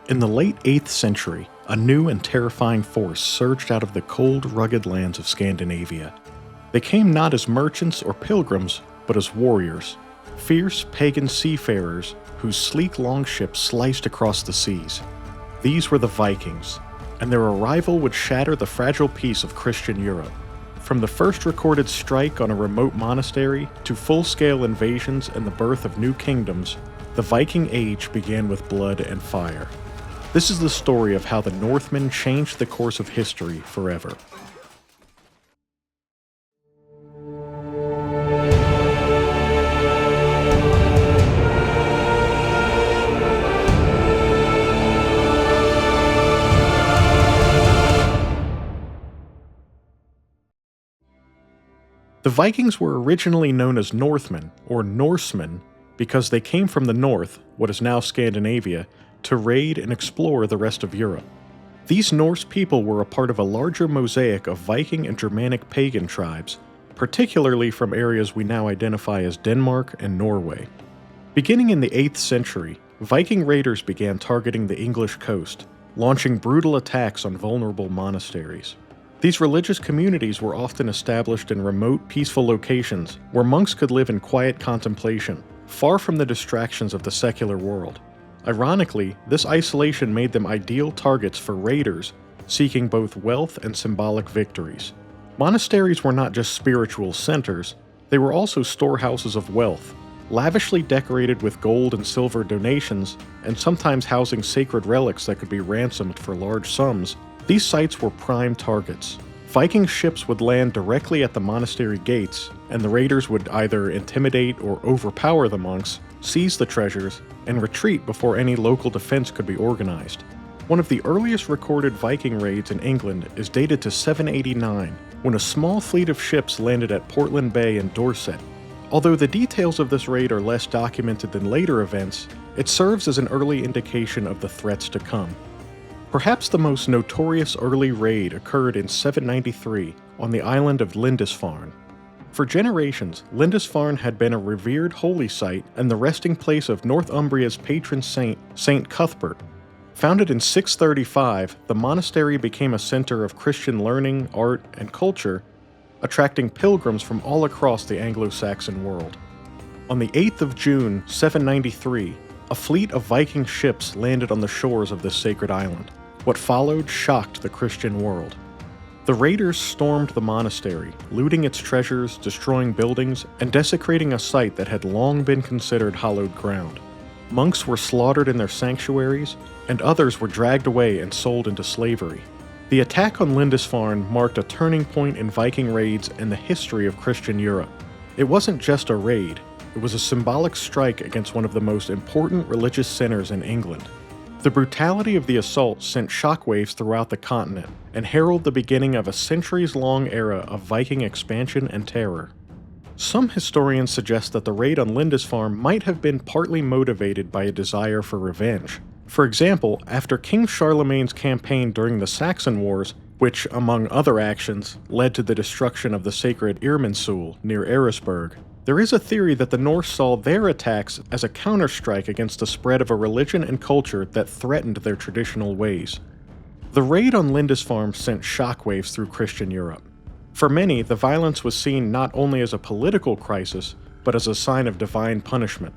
In the late 8th century, a new and terrifying force surged out of the cold, rugged lands of Scandinavia. They came not as merchants or pilgrims, but as warriors, fierce pagan seafarers whose sleek longships sliced across the seas. These were the Vikings, and their arrival would shatter the fragile peace of Christian Europe. From the first recorded strike on a remote monastery to full-scale invasions and the birth of new kingdoms, the Viking Age began with blood and fire. This is the story of how the Northmen changed the course of history forever. The Vikings were originally known as Northmen, or Norsemen, because they came from the north, what is now Scandinavia, to raid and explore the rest of Europe. These Norse people were a part of a larger mosaic of Viking and Germanic pagan tribes, particularly from areas we now identify as Denmark and Norway. Beginning in the 8th century, Viking raiders began targeting the English coast, launching brutal attacks on vulnerable monasteries. These religious communities were often established in remote, peaceful locations where monks could live in quiet contemplation, far from the distractions of the secular world. Ironically, this isolation made them ideal targets for raiders seeking both wealth and symbolic victories. Monasteries were not just spiritual centers, they were also storehouses of wealth, lavishly decorated with gold and silver donations, and sometimes housing sacred relics that could be ransomed for large sums. These sites were prime targets. Viking ships would land directly at the monastery gates, and the raiders would either intimidate or overpower the monks, seize the treasures, and retreat before any local defense could be organized. One of the earliest recorded Viking raids in England is dated to 789, when a small fleet of ships landed at Portland Bay in Dorset. Although the details of this raid are less documented than later events, it serves as an early indication of the threats to come. Perhaps the most notorious early raid occurred in 793 on the island of Lindisfarne. For generations, Lindisfarne had been a revered holy site and the resting place of Northumbria's patron saint, Saint Cuthbert. Founded in 635, the monastery became a center of Christian learning, art, and culture, attracting pilgrims from all across the Anglo-Saxon world. On the 8th of June, 793, a fleet of Viking ships landed on the shores of this sacred island. What followed shocked the Christian world. The raiders stormed the monastery, looting its treasures, destroying buildings, and desecrating a site that had long been considered hallowed ground. Monks were slaughtered in their sanctuaries, and others were dragged away and sold into slavery. The attack on Lindisfarne marked a turning point in Viking raids and the history of Christian Europe. It wasn't just a raid, it was a symbolic strike against one of the most important religious centers in England. The brutality of the assault sent shockwaves throughout the continent and heralded the beginning of a centuries-long era of Viking expansion and terror. Some historians suggest that the raid on Lindisfarne might have been partly motivated by a desire for revenge. For example, after King Charlemagne's campaign during the Saxon Wars, which, among other actions, led to the destruction of the sacred Irminsul near Eresburg, there is a theory that the Norse saw their attacks as a counterstrike against the spread of a religion and culture that threatened their traditional ways. The raid on Lindisfarne sent shockwaves through Christian Europe. For many, the violence was seen not only as a political crisis, but as a sign of divine punishment.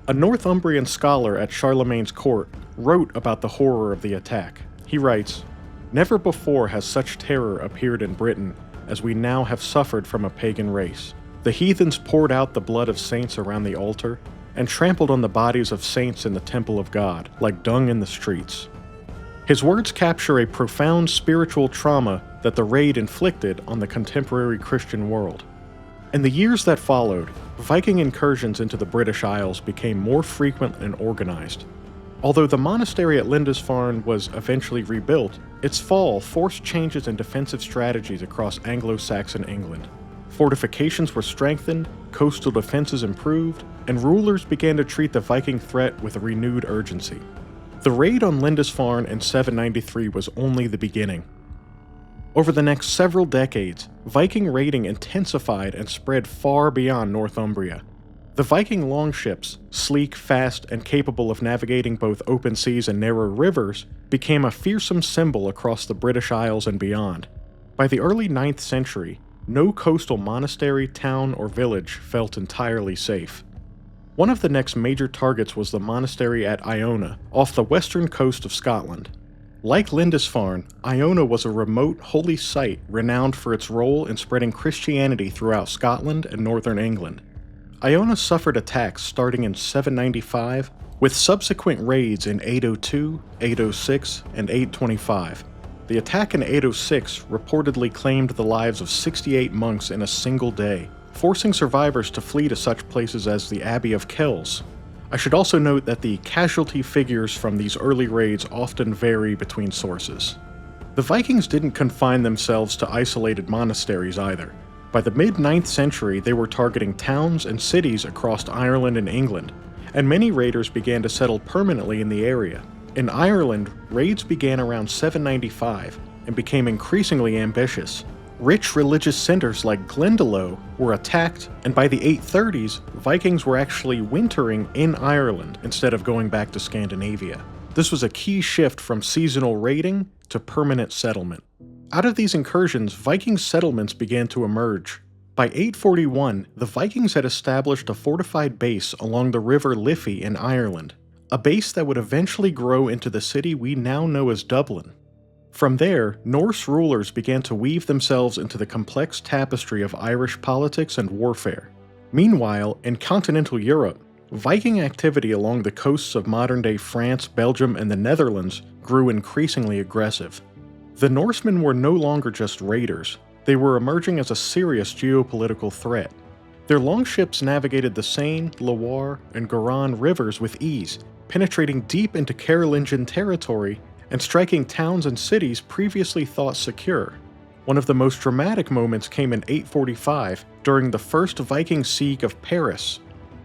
A Northumbrian scholar at Charlemagne's court wrote about the horror of the attack. He writes, "Never before has such terror appeared in Britain as we now have suffered from a pagan race. The heathens poured out the blood of saints around the altar, and trampled on the bodies of saints in the temple of God, like dung in the streets." His words capture a profound spiritual trauma that the raid inflicted on the contemporary Christian world. In the years that followed, Viking incursions into the British Isles became more frequent and organized. Although the monastery at Lindisfarne was eventually rebuilt, its fall forced changes in defensive strategies across Anglo-Saxon England. Fortifications were strengthened, coastal defenses improved, and rulers began to treat the Viking threat with a renewed urgency. The raid on Lindisfarne in 793 was only the beginning. Over the next several decades, Viking raiding intensified and spread far beyond Northumbria. The Viking longships, sleek, fast, and capable of navigating both open seas and narrow rivers, became a fearsome symbol across the British Isles and beyond. By the early 9th century, no coastal monastery, town, or village felt entirely safe. One of the next major targets was the monastery at Iona, off the western coast of Scotland. Like Lindisfarne, Iona was a remote holy site renowned for its role in spreading Christianity throughout Scotland and northern England. Iona suffered attacks starting in 795, with subsequent raids in 802, 806, and 825. The attack in 806 reportedly claimed the lives of 68 monks in a single day, forcing survivors to flee to such places as the Abbey of Kells. I should also note that the casualty figures from these early raids often vary between sources. The Vikings didn't confine themselves to isolated monasteries either. By the mid-9th century, they were targeting towns and cities across Ireland and England, and many raiders began to settle permanently in the area. In Ireland, raids began around 795 and became increasingly ambitious. Rich religious centers like Glendalough were attacked, and by the 830s, Vikings were actually wintering in Ireland instead of going back to Scandinavia. This was a key shift from seasonal raiding to permanent settlement. Out of these incursions, Viking settlements began to emerge. By 841, the Vikings had established a fortified base along the River Liffey in Ireland, a base that would eventually grow into the city we now know as Dublin. From there, Norse rulers began to weave themselves into the complex tapestry of Irish politics and warfare. Meanwhile, in continental Europe, Viking activity along the coasts of modern-day France, Belgium, and the Netherlands grew increasingly aggressive. The Norsemen were no longer just raiders, they were emerging as a serious geopolitical threat. Their longships navigated the Seine, Loire, and Garonne rivers with ease, penetrating deep into Carolingian territory and striking towns and cities previously thought secure. One of the most dramatic moments came in 845 during the first Viking siege of Paris.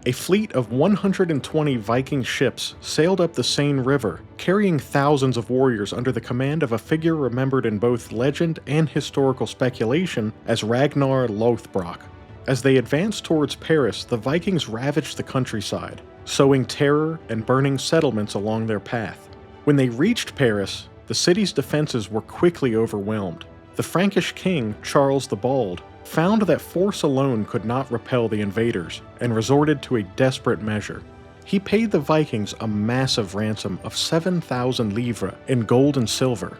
A fleet of 120 Viking ships sailed up the Seine River, carrying thousands of warriors under the command of a figure remembered in both legend and historical speculation as Ragnar Lothbrok. As they advanced towards Paris, the Vikings ravaged the countryside, sowing terror and burning settlements along their path. When they reached Paris, the city's defenses were quickly overwhelmed. The Frankish king, Charles the Bald, found that force alone could not repel the invaders and resorted to a desperate measure. He paid the Vikings a massive ransom of 7,000 livres in gold and silver.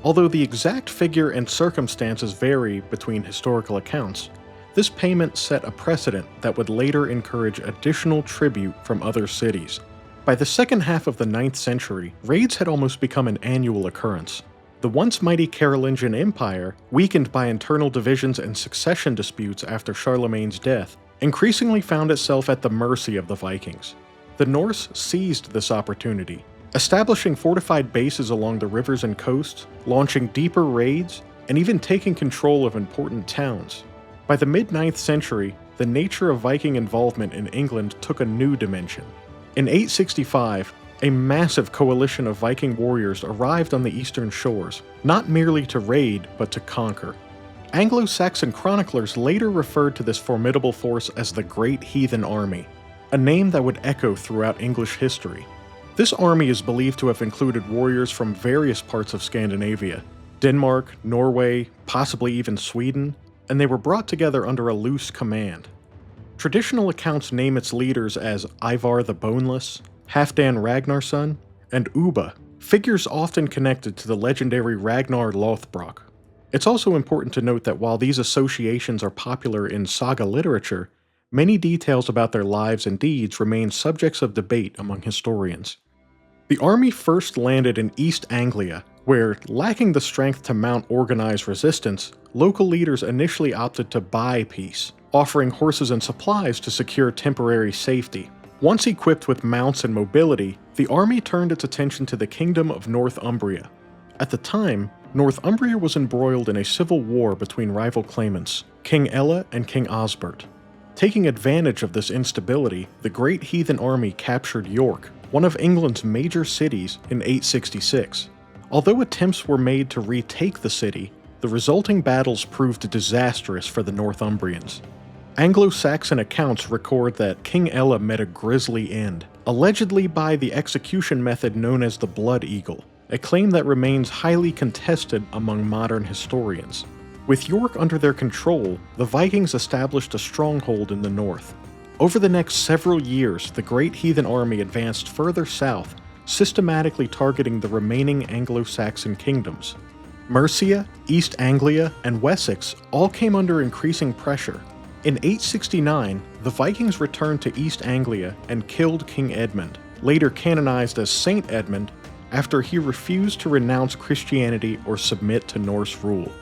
Although the exact figure and circumstances vary between historical accounts, this payment set a precedent that would later encourage additional tribute from other cities. By the second half of the 9th century, raids had almost become an annual occurrence. The once mighty Carolingian Empire, weakened by internal divisions and succession disputes after Charlemagne's death, increasingly found itself at the mercy of the Vikings. The Norse seized this opportunity, establishing fortified bases along the rivers and coasts, launching deeper raids, and even taking control of important towns. By the mid-9th century, the nature of Viking involvement in England took a new dimension. In 865, a massive coalition of Viking warriors arrived on the eastern shores, not merely to raid, but to conquer. Anglo-Saxon chroniclers later referred to this formidable force as the Great Heathen Army, a name that would echo throughout English history. This army is believed to have included warriors from various parts of Scandinavia, Denmark, Norway, possibly even Sweden, and they were brought together under a loose command. Traditional accounts name its leaders as Ivar the Boneless, Halfdan Ragnarsson, and Ubba, figures often connected to the legendary Ragnar Lothbrok. It's also important to note that while these associations are popular in saga literature, many details about their lives and deeds remain subjects of debate among historians. The army first landed in East Anglia, where, lacking the strength to mount organized resistance, local leaders initially opted to buy peace, offering horses and supplies to secure temporary safety. Once equipped with mounts and mobility, the army turned its attention to the Kingdom of Northumbria. At the time, Northumbria was embroiled in a civil war between rival claimants, King Ella and King Osbert. Taking advantage of this instability, the Great Heathen Army captured York, one of England's major cities, in 866. Although attempts were made to retake the city, the resulting battles proved disastrous for the Northumbrians. Anglo-Saxon accounts record that King Ella met a grisly end, allegedly by the execution method known as the Blood Eagle, a claim that remains highly contested among modern historians. With York under their control, the Vikings established a stronghold in the north. Over the next several years, the Great Heathen Army advanced further south, systematically targeting the remaining Anglo-Saxon kingdoms. Mercia, East Anglia, and Wessex all came under increasing pressure. In 869, the Vikings returned to East Anglia and killed King Edmund, later canonized as Saint Edmund, after he refused to renounce Christianity or submit to Norse rule.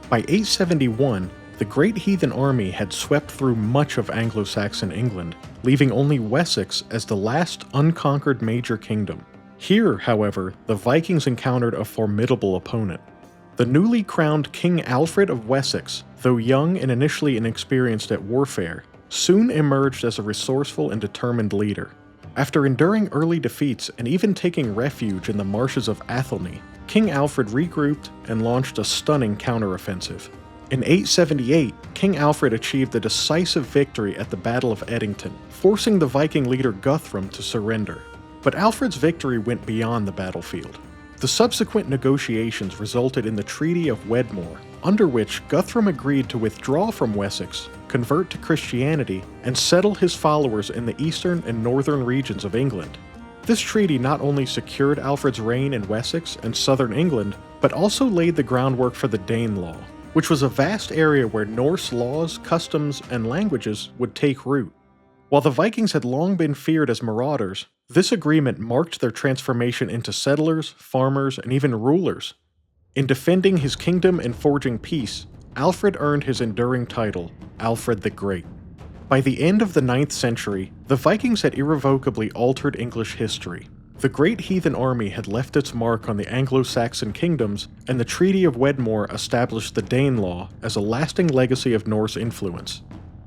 By 871, the Great Heathen Army had swept through much of Anglo-Saxon England, leaving only Wessex as the last unconquered major kingdom. Here, however, the Vikings encountered a formidable opponent. The newly crowned King Alfred of Wessex, though young and initially inexperienced at warfare, soon emerged as a resourceful and determined leader. After enduring early defeats and even taking refuge in the marshes of Athelney, King Alfred regrouped and launched a stunning counteroffensive. In 878, King Alfred achieved a decisive victory at the Battle of Edington, forcing the Viking leader Guthrum to surrender. But Alfred's victory went beyond the battlefield. The subsequent negotiations resulted in the Treaty of Wedmore, under which Guthrum agreed to withdraw from Wessex, convert to Christianity, and settle his followers in the eastern and northern regions of England. This treaty not only secured Alfred's reign in Wessex and southern England, but also laid the groundwork for the Danelaw, which was a vast area where Norse laws, customs, and languages would take root. While the Vikings had long been feared as marauders, this agreement marked their transformation into settlers, farmers, and even rulers. In defending his kingdom and forging peace, Alfred earned his enduring title, Alfred the Great. By the end of the 9th century, the Vikings had irrevocably altered English history. The Great Heathen Army had left its mark on the Anglo-Saxon kingdoms, and the Treaty of Wedmore established the Danelaw as a lasting legacy of Norse influence.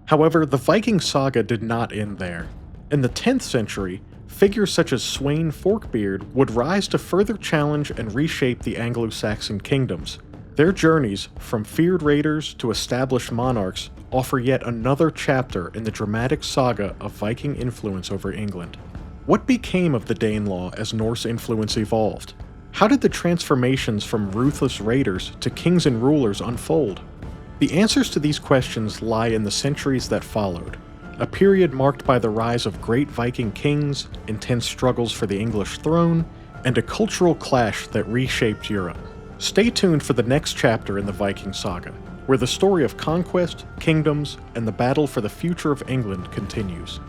However, the Viking saga did not end there. In the 10th century, figures such as Sweyn Forkbeard would rise to further challenge and reshape the Anglo-Saxon kingdoms. Their journeys, from feared raiders to established monarchs, offer yet another chapter in the dramatic saga of Viking influence over England. What became of the Danelaw as Norse influence evolved? How did the transformations from ruthless raiders to kings and rulers unfold? The answers to these questions lie in the centuries that followed, a period marked by the rise of great Viking kings, intense struggles for the English throne, and a cultural clash that reshaped Europe. Stay tuned for the next chapter in the Viking saga, where the story of conquest, kingdoms, and the battle for the future of England continues.